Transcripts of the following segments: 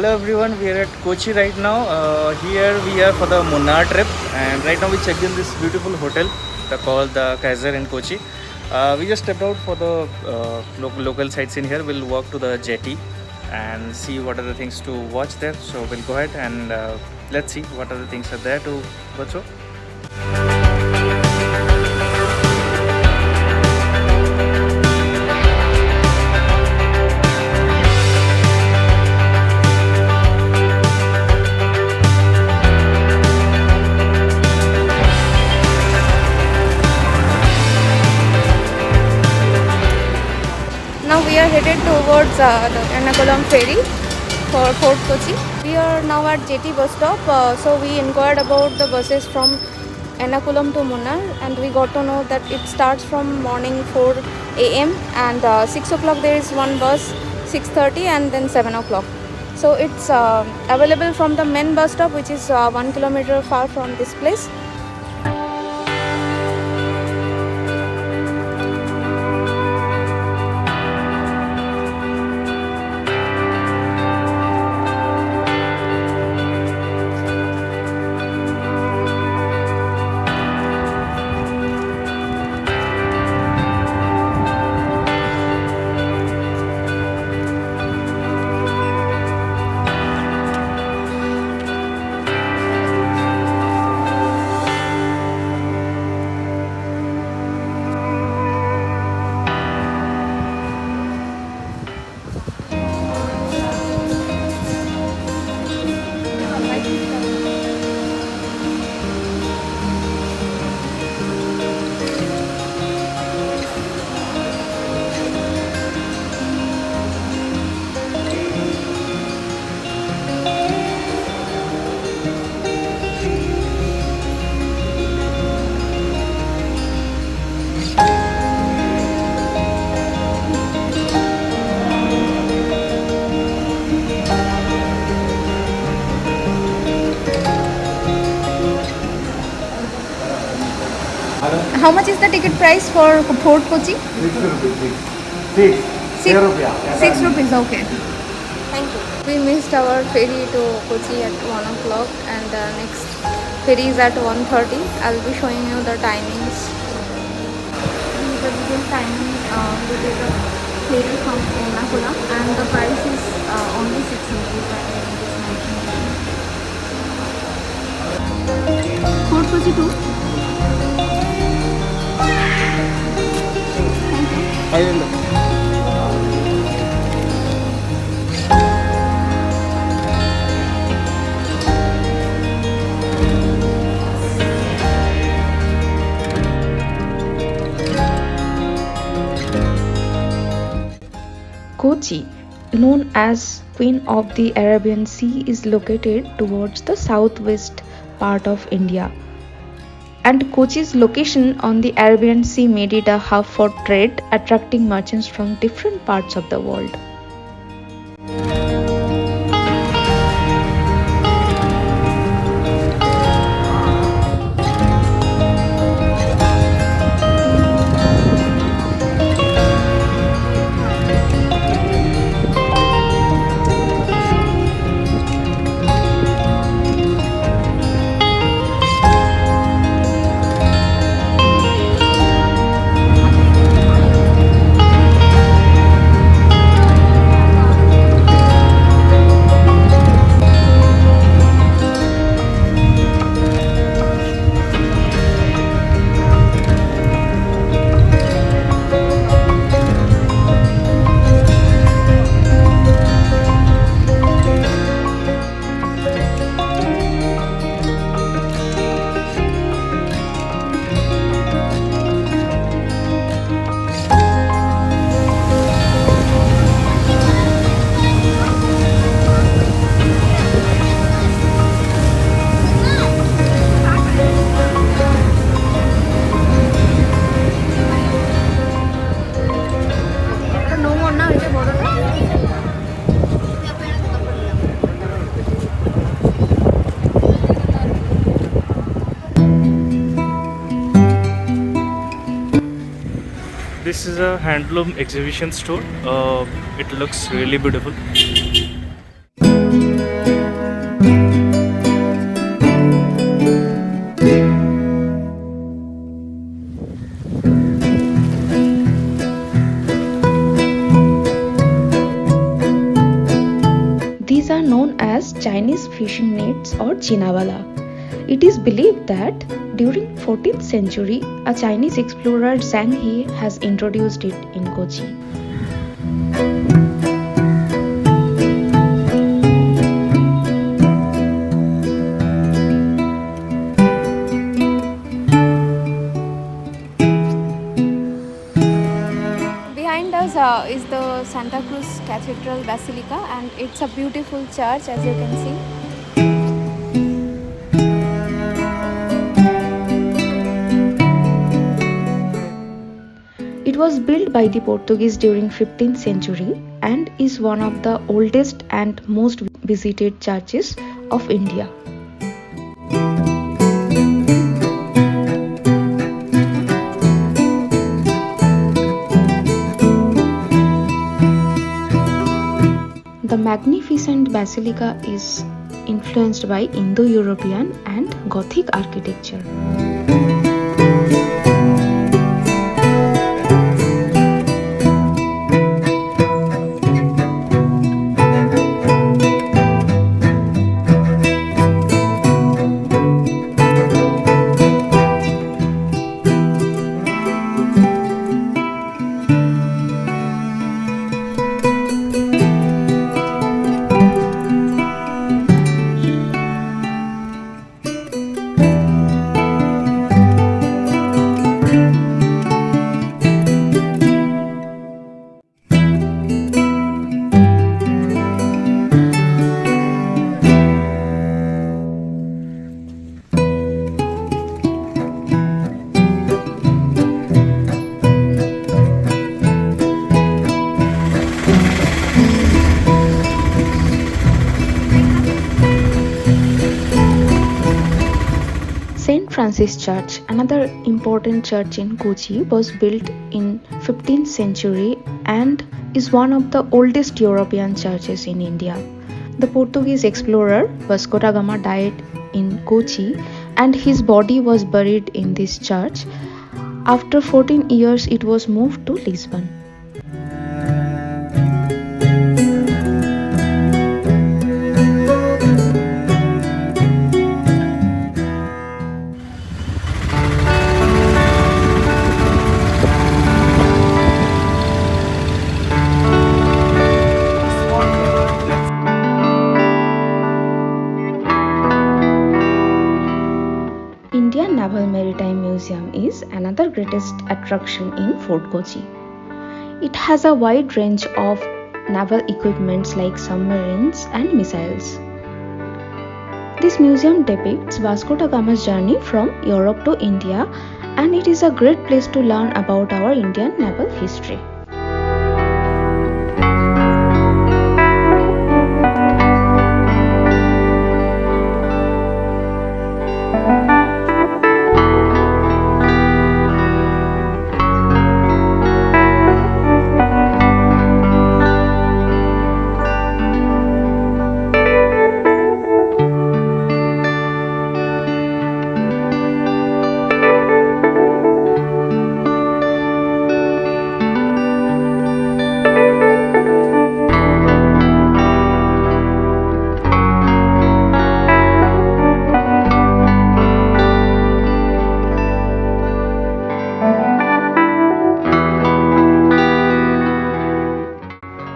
Hello everyone, we are at Kochi right now. Here we are for the Munnar trip, and right now we checked in this beautiful hotel called the Cathedral in Kochi. We just stepped out for the local sites in here. We'll walk to the jetty and see what are the things to watch there. So we'll go ahead and let's see what other things are there to go through. Now we are headed towards the Ernakulam ferry for Fort Kochi. We are now at jetty bus stop. So we inquired about the buses from Ernakulam to Munnar, and we got to know that it starts from morning 4 a.m. and 6 o'clock there is one bus, 6:30 and then 7 o'clock. So it's available from the main bus stop, which is 1 kilometer far from this place. How much is the ticket price for Fort Kochi? 6 rupees. 6. 6 rupees. 6 rupees, okay. Thank you. We missed our ferry to Kochi at 1 o'clock, and the next ferry is at 1:30. I'll be showing you the timings. The detailed timing to take a ferry from Ernakulam, and the price is only 6 rupees. Fort Kochi too. Kochi, known as Queen of the Arabian Sea, is located towards the southwest part of India. And Kochi's location on the Arabian Sea made it a hub for trade, attracting merchants from different parts of the world. This is a handloom exhibition store. It looks really beautiful. Chinese fishing nets or chinawala. It is believed that during 14th century, a Chinese explorer Zhang He has introduced it in Kochi. Behind us is the Santa Cruz Cathedral Basilica, and it's a beautiful church, as you can see. It was built by the Portuguese during 15th century and is one of the oldest and most visited churches of India. The magnificent basilica is influenced by Indo-European and Gothic architecture. St. Francis Church, another important church in Kochi, was built in 15th century and is one of the oldest European churches in India. The Portuguese explorer Vasco da Gama died in Kochi and his body was buried in this church. After 14 years, it was moved to Lisbon. Indian Naval Maritime Museum is another greatest attraction in Fort Kochi. It has a wide range of naval equipments like submarines and missiles. This museum depicts Vasco da Gama's journey from Europe to India, and it is a great place to learn about our Indian naval history.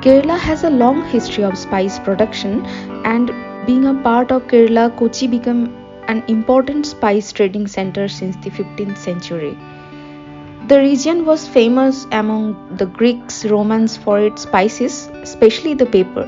Kerala has a long history of spice production, and being a part of Kerala, Kochi became an important spice trading center since the 15th century. The region was famous among the Greeks, Romans for its spices, especially the pepper.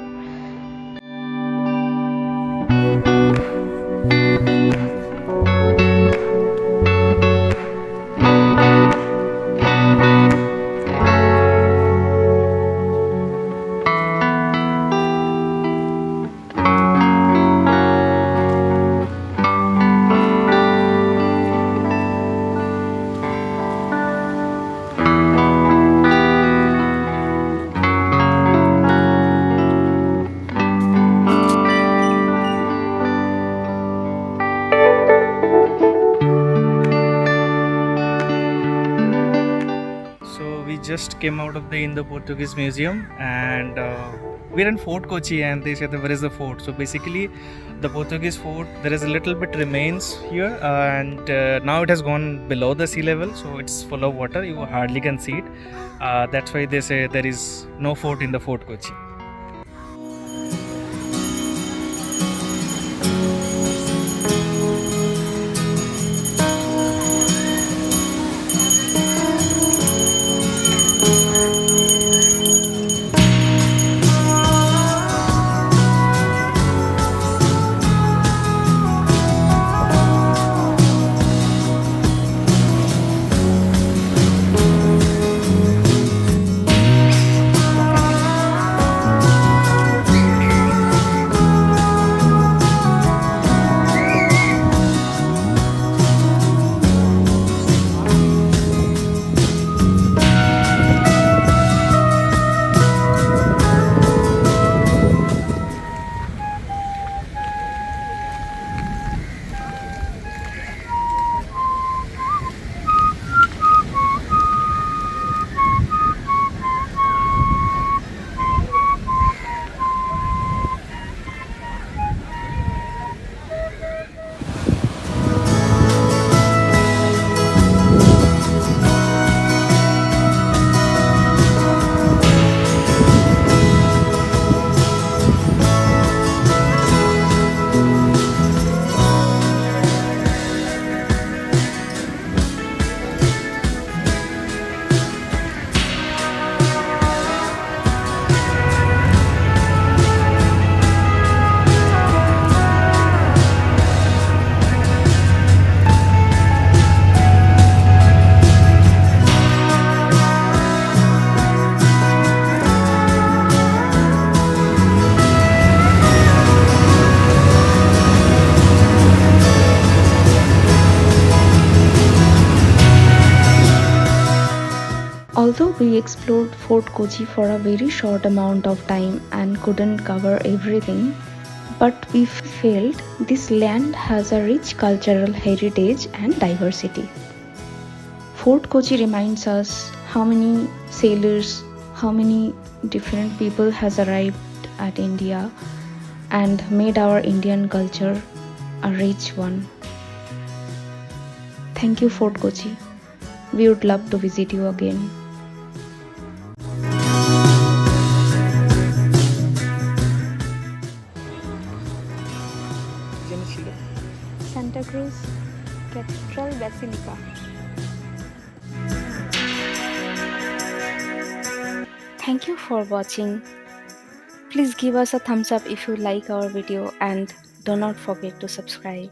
we just came out of the Indo-Portuguese museum, and we're in Fort Kochi, and they said, where is the fort? So basically, the Portuguese fort, there is a little bit remains here, and now it has gone below the sea level, so it's full of water. You hardly can see it. That's why they say there is no fort in the Fort Kochi. Although we explored Fort Kochi for a very short amount of time and couldn't cover everything, but we felt this land has a rich cultural heritage and diversity. Fort Kochi reminds us how many sailors, how many different people has arrived at India and made our Indian culture a rich one. Thank you, Fort Kochi. We would love to visit you again. Santa Cruz, Cathedral, Basilica. Thank you for watching. Please give us a thumbs up if you like our video and do not forget to subscribe.